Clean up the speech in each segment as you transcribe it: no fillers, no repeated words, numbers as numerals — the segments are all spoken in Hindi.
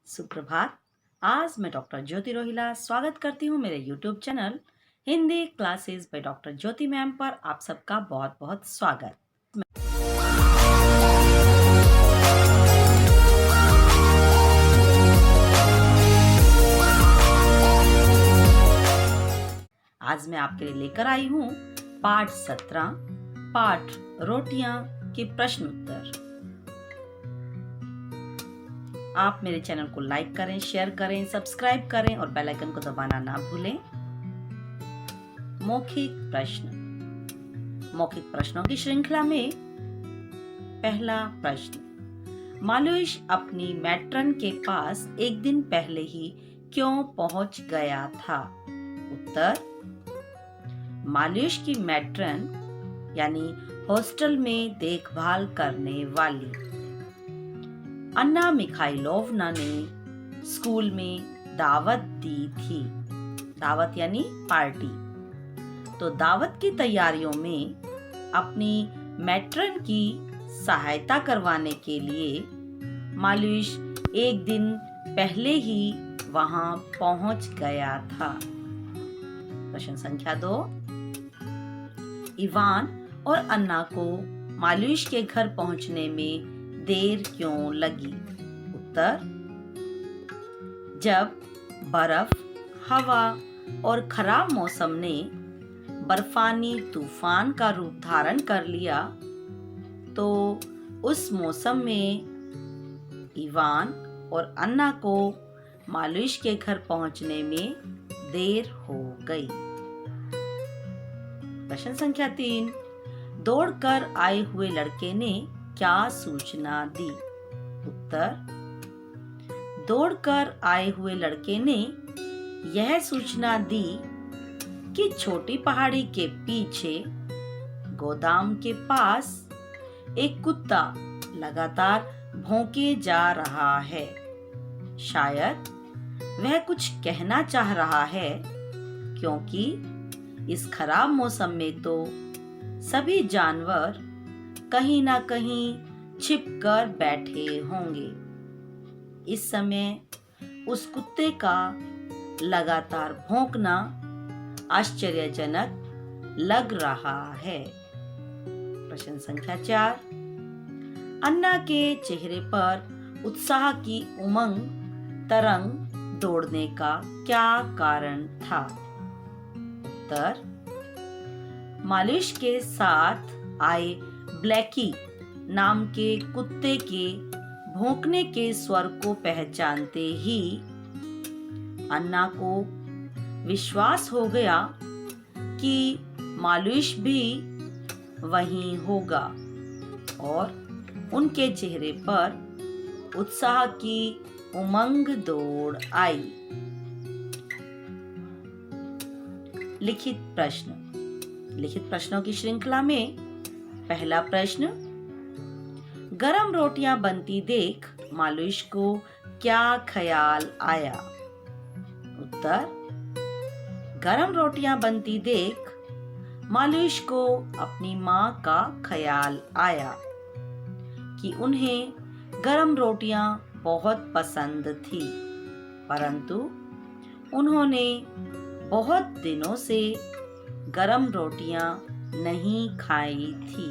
सुप्रभात। आज मैं डॉक्टर ज्योति रोहिला स्वागत करती हूँ मेरे YouTube channel Hindi classes by doctor Jyoti ma'am पर। आप सबका बहुत बहुत स्वागत। आज मैं आपके लिए लेकर आई हूँ पाठ 17 पाठ रोटियां के प्रश्न उत्तर। आप मेरे चैनल को लाइक करें, शेयर करें, सब्सक्राइब करें और बेल आइकन को दबाना ना भूलें। मौखिक प्रश्न। मौखिक प्रश्नों की श्रृंखला में पहला प्रश्न, मालूष अपनी मैट्रन के पास एक दिन पहले ही क्यों पहुंच गया था? उत्तर, मालूष की मैट्रन यानी हॉस्टल में देखभाल करने वाली अन्ना मिखाइलोवना ने स्कूल में दावत दी थी। दावत यानी पार्टी। तो दावत की तैयारियों में अपनी मैट्रन की सहायता करवाने के लिए मालूष एक दिन पहले ही वहां पहुंच गया था। प्रश्न संख्या 2, इवान और अन्ना को मालूष के घर पहुंचने में देर क्यों लगी? उत्तर, जब बर्फ, हवा और खराब मौसम ने बर्फानी तूफान का रूप धारण कर लिया तो उस मौसम में इवान और अन्ना को मालूष के घर पहुंचने में देर हो गई। प्रश्न संख्या 3, दौड़कर आए हुए लड़के ने क्या सूचना दी? उत्तर, दौड़कर आए हुए लड़के ने यह सूचना दी कि छोटी पहाड़ी के पीछे गोदाम के पास एक कुत्ता लगातार भौंके जा रहा है। शायद वह कुछ कहना चाह रहा है क्योंकि इस खराब मौसम में तो सभी जानवर कहीं ना कहीं छिपकर बैठे होंगे। इस समय उस कुत्ते का लगातार भौंकना आश्चर्यजनक लग रहा है। प्रश्न संख्या 4, अन्ना के चेहरे पर उत्साह की उमंग तरंग दौड़ने का क्या कारण था? उत्तर, मालूष के साथ आए ब्लैकी नाम के कुत्ते के भौंकने के स्वर को पहचानते ही अन्ना को विश्वास हो गया कि मालूष भी वहीं होगा और उनके चेहरे पर उत्साह की उमंग दौड़ आई। लिखित प्रश्न। लिखित प्रश्नों की श्रृंखला में पहला प्रश्न, गरम रोटियां बनती देख मालूष को क्या ख्याल आया? उत्तर, गरम रोटियां बनती देख मालूष को अपनी माँ का ख्याल आया कि उन्हें गरम रोटियां बहुत पसंद थी, परंतु उन्होंने बहुत दिनों से गरम रोटियां नहीं खाई थी।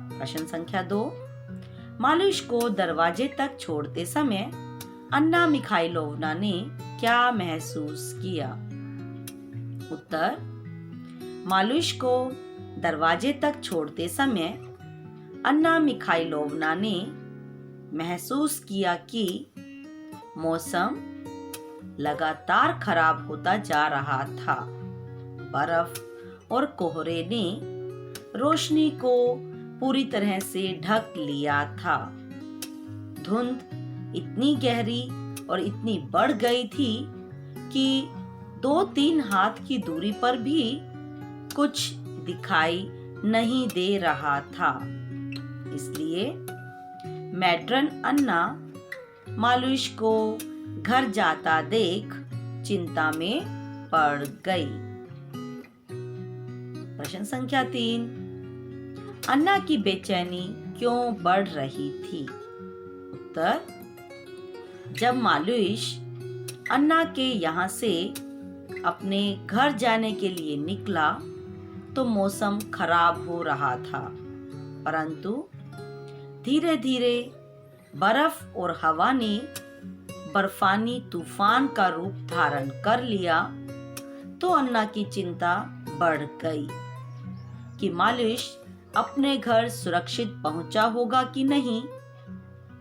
प्रश्न संख्या 2, मालूष को दरवाजे तक छोड़ते समय अन्ना मिखाइलोवना ने क्या महसूस किया? उत्तर, मालूष को दरवाजे तक छोड़ते समय अन्ना मिखाइलोवना ने महसूस किया कि मौसम लगातार खराब होता जा रहा था। बर्फ और कोहरे ने रोशनी को पूरी तरह से ढक लिया था। धुंध इतनी गहरी और इतनी बढ़ गई थी कि 2-3 हाथ की दूरी पर भी कुछ दिखाई नहीं दे रहा था। इसलिए मैट्रन अन्ना मालूष को घर जाता देख चिंता में पड़ गई। प्रश्न संख्या 3, अन्ना की बेचैनी क्यों बढ़ रही थी? उत्तर, जब मालुष अन्ना के यहाँ से अपने घर जाने के लिए निकला तो मौसम खराब हो रहा था, परंतु धीरे धीरे बर्फ और हवा ने बर्फानी तूफान का रूप धारण कर लिया तो अन्ना की चिंता बढ़ गई कि मालुष अपने घर सुरक्षित पहुंचा होगा कि नहीं।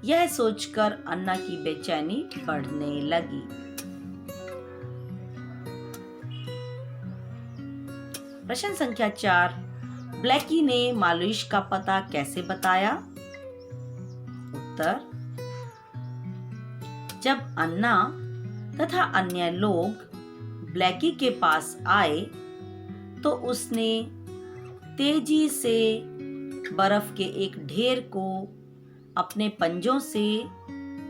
यह सोचकर अन्ना की बेचैनी बढ़ने लगी। प्रश्न संख्या 4, ब्लैकी ने मालुष का पता कैसे बताया? उत्तर, जब अन्ना तथा अन्य लोग ब्लैकी के पास आए तो उसने तेजी से बर्फ के एक ढेर को अपने पंजों से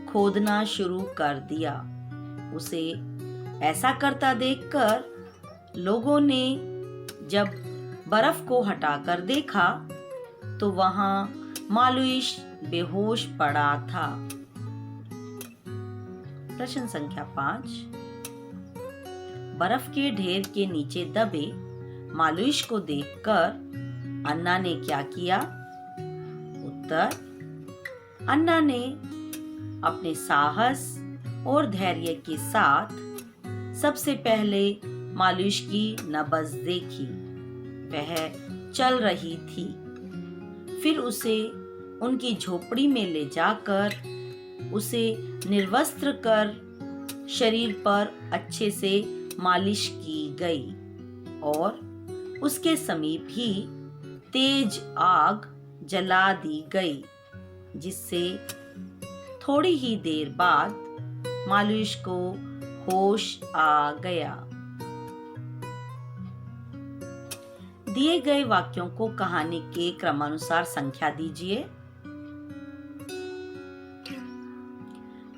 खोदना शुरू कर दिया। उसे ऐसा करता देखकर लोगों ने जब बर्फ को हटाकर देखा तो वहां मालुष बेहोश पड़ा था। प्रश्न संख्या 5, बर्फ के ढेर के नीचे दबे मालुष को देखकर अन्ना ने क्या किया? उत्तर, अन्ना ने अपने साहस और धैर्य के साथ सबसे पहले मालुष की नब्ज देखी। वह चल रही थी। फिर उसे उनकी झोपड़ी में ले जाकर उसे निर्वस्त्र कर शरीर पर अच्छे से मालिश की गई और उसके समीप ही तेज आग जला दी गई, जिससे थोड़ी ही देर बाद मालुष को होश आ गया। दिए गए वाक्यों को कहानी के क्रमानुसार संख्या दीजिए।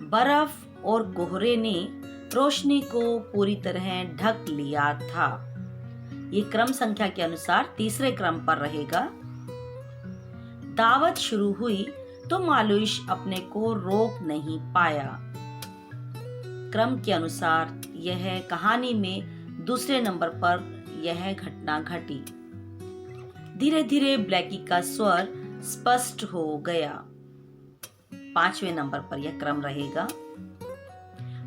बर्फ और कोहरे ने रोशनी को पूरी तरह ढक लिया था। ये क्रम संख्या के अनुसार तीसरे क्रम पर रहेगा। दावत शुरू हुई तो मालुष अपने को रोक नहीं पाया। क्रम के अनुसार यह कहानी में दूसरे नंबर पर यह घटना घटी। धीरे धीरे ब्लैकी का स्वर स्पष्ट हो गया। 5वें नंबर पर यह क्रम रहेगा।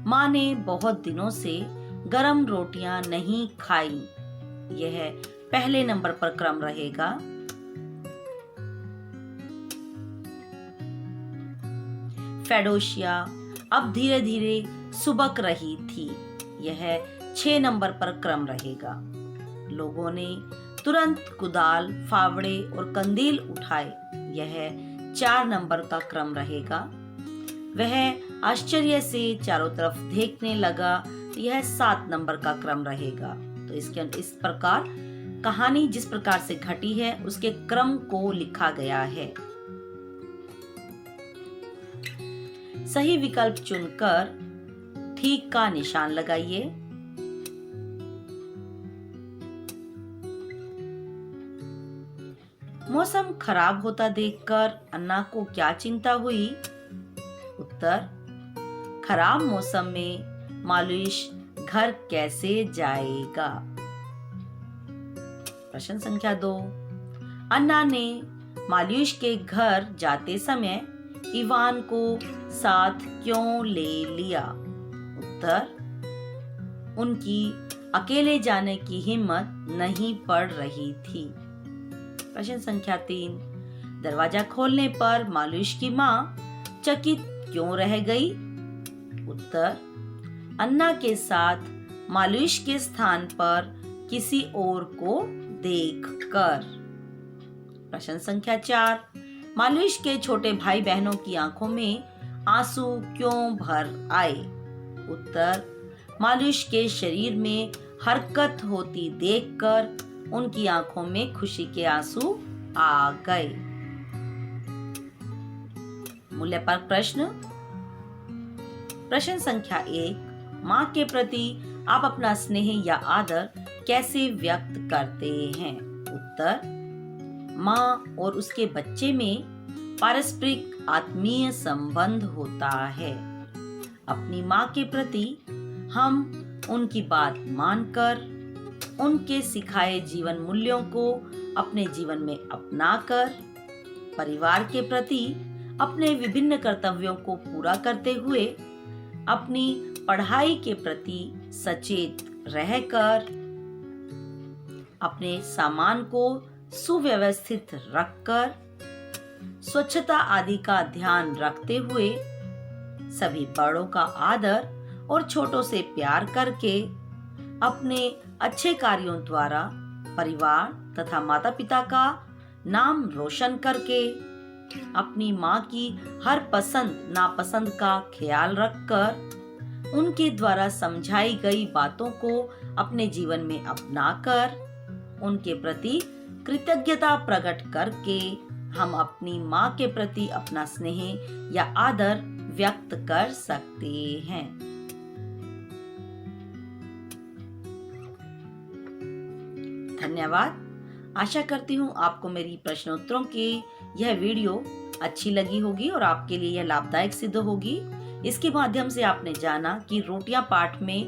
माँ ने बहुत दिनों से गरम रोटियां नहीं खाई। यह पहले नंबर पर क्रम रहेगा। फेडोशिया अब धीरे धीरे सुबक रही थी। यह 6 नंबर पर क्रम रहेगा। लोगों ने तुरंत कुदाल, फावड़े और कंदील उठाए। यह 4 नंबर का क्रम रहेगा। वह आश्चर्य से चारों तरफ देखने लगा। यह 7 नंबर का क्रम रहेगा। तो इस प्रकार कहानी जिस प्रकार से घटी है उसके क्रम को लिखा गया है। सही विकल्प चुनकर ठीक का निशान लगाइए। मौसम खराब होता देखकर अन्ना को क्या चिंता हुई? उत्तर, खराब मौसम में मालुष घर कैसे जाएगा? प्रश्न संख्या 2, अन्ना ने मालुष के घर जाते समय इवान को साथ क्यों ले लिया? उत्तर, उनकी अकेले जाने की हिम्मत नहीं पड़ रही थी। प्रश्न संख्या 3, दरवाजा खोलने पर मालुष की माँ चकित क्यों रह गई? उत्तर, अन्ना के साथ मालुष के स्थान पर किसी और को देखकर। प्रश्न संख्या 4, मालुष के छोटे भाई बहनों की आंखों में आंसू क्यों भर आए? उत्तर, मालुष के शरीर में हरकत होती देखकर उनकी आंखों में खुशी के आंसू आ गए। मूल्य पर प्रश्न। प्रश्न संख्या 1, माँ के प्रति आप अपना स्नेह या आदर कैसे व्यक्त करते हैं? उत्तर, माँ और उसके बच्चे में पारस्परिक आत्मीय संबंध होता है। अपनी माँ के प्रति हम उनकी बात मानकर, उनके सिखाए जीवन मूल्यों को अपने जीवन में अपनाकर, परिवार के प्रति अपने विभिन्न कर्तव्यों को पूरा करते हुए अपनी पढ़ाई के प्रति सचेत रहकर, अपने सामान को सुव्यवस्थित रखकर, स्वच्छता आदि का ध्यान रखते हुए, सभी बड़ों का आदर और छोटों से प्यार करके, अपने अच्छे कार्यों द्वारा परिवार तथा माता पिता का नाम रोशन करके, अपनी माँ की हर पसंद नापसंद का ख्याल रखकर, उनके द्वारा समझाई गई बातों को अपने जीवन में अपनाकर, उनके प्रति कृतज्ञता प्रकट करके हम अपनी माँ के प्रति अपना स्नेह या आदर व्यक्त कर सकते हैं। धन्यवाद। आशा करती हूँ आपको मेरी प्रश्नोत्तरों की यह वीडियो अच्छी लगी होगी और आपके लिए यह लाभदायक सिद्ध होगी। इसके माध्यम से आपने जाना कि रोटियां पाठ में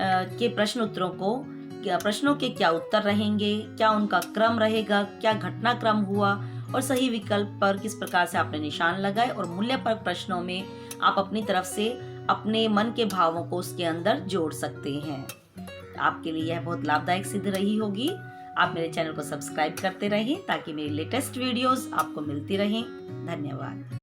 के प्रश्नों के क्या उत्तर रहेंगे, क्या उनका क्रम रहेगा, क्या घटनाक्रम हुआ और सही विकल्प पर किस प्रकार से आपने निशान लगाए और मूल्य पर प्रश्नों में आप अपनी तरफ से अपने मन के भावों को उसके अंदर जोड़ सकते हैं। आपके लिए यह बहुत लाभदायक सिद्ध रही होगी। आप मेरे चैनल को सब्सक्राइब करते रहें ताकि मेरी लेटेस्ट वीडियोस आपको मिलती रहें। धन्यवाद।